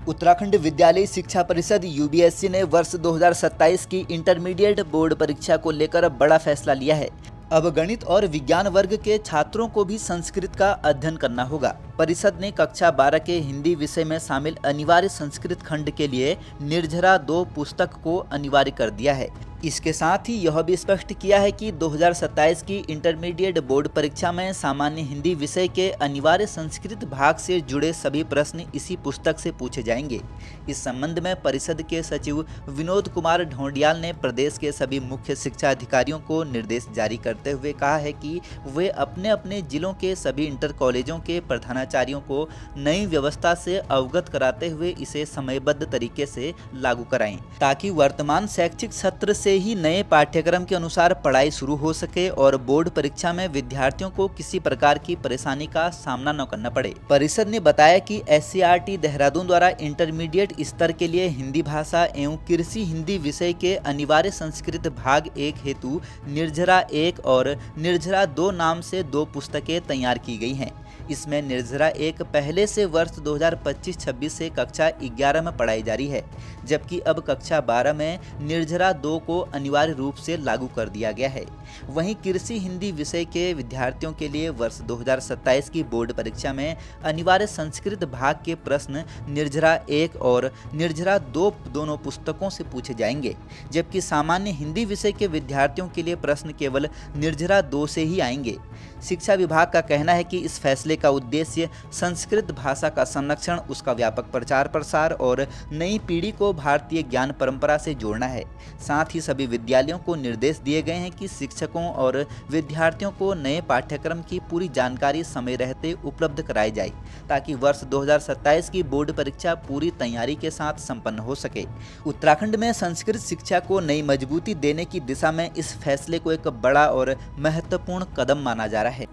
उत्तराखंड विद्यालय शिक्षा परिषद यूबीएससी ने वर्ष 2027 की इंटरमीडिएट बोर्ड परीक्षा को लेकर बड़ा फैसला लिया है। अब गणित और विज्ञान वर्ग के छात्रों को भी संस्कृत का अध्ययन करना होगा। परिषद ने कक्षा 12 के हिंदी विषय में शामिल अनिवार्य संस्कृत खंड के लिए निर्झरा 2 पुस्तक को अनिवार्य कर दिया है। इसके साथ ही यह भी स्पष्ट किया है कि 2027 की इंटरमीडिएट बोर्ड परीक्षा में सामान्य हिंदी विषय के अनिवार्य संस्कृत भाग से जुड़े सभी प्रश्न इसी पुस्तक से पूछे जाएंगे। इस संबंध में परिषद के सचिव विनोद कुमार ढोंडियाल ने प्रदेश के सभी मुख्य शिक्षा अधिकारियों को निर्देश जारी करते हुए कहा है कि वे अपने अपने जिलों के सभी इंटर कॉलेजों के प्रधानाचार्यों को नई व्यवस्था से अवगत कराते हुए इसे समयबद्ध तरीके से लागू कराएं, ताकि वर्तमान शैक्षिक सत्र से ही नए पाठ्यक्रम के अनुसार पढ़ाई शुरू हो सके और बोर्ड परीक्षा में विद्यार्थियों को किसी प्रकार की परेशानी का सामना न करना पड़े। परिषद ने बताया कि एससीईआरटी देहरादून द्वारा इंटरमीडिएट स्तर के लिए हिंदी भाषा एवं कृषि हिंदी विषय के अनिवार्य संस्कृत भाग 1 हेतु निर्झरा 1 और निर्झरा 2 नाम से 2 पुस्तकें तैयार की गई हैं। इसमें निर्झरा 1 पहले से वर्ष 2025-26 से कक्षा 11 में पढ़ाई जारी है, जबकि अब कक्षा 12 में निर्झरा 2 को अनिवार्य रूप से लागू कर दिया गया है। वहीं कृषि हिंदी विषय के विद्यार्थियों के लिए वर्ष 2027 की बोर्ड परीक्षा में अनिवार्य संस्कृत भाग के प्रश्न निर्झरा 1 और निर्झरा 2 दोनों पुस्तकों से पूछे जाएंगे, जबकि सामान्य हिंदी विषय के विद्यार्थियों के लिए प्रश्न केवल निर्झरा 2 से ही आएंगे। शिक्षा विभाग का कहना है कि इस फैसले का उद्देश्य संस्कृत भाषा का संरक्षण, उसका व्यापक प्रचार प्रसार और नई पीढ़ी को भारतीय ज्ञान परंपरा से जोड़ना है। साथ ही सभी विद्यालयों को निर्देश दिए गए हैं कि शिक्षकों और विद्यार्थियों को नए पाठ्यक्रम की पूरी जानकारी समय रहते उपलब्ध कराई जाए, ताकि वर्ष 2027 की बोर्ड परीक्षा पूरी तैयारी के साथ संपन्न हो सके। उत्तराखंड में संस्कृत शिक्षा को नई मजबूती देने की दिशा में इस फैसले को एक बड़ा और महत्वपूर्ण कदम माना जा रहा है।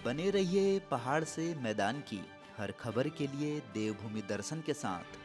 बने रहिए पहाड़ से मैदान की हर खबर के लिए देवभूमि दर्शन के साथ।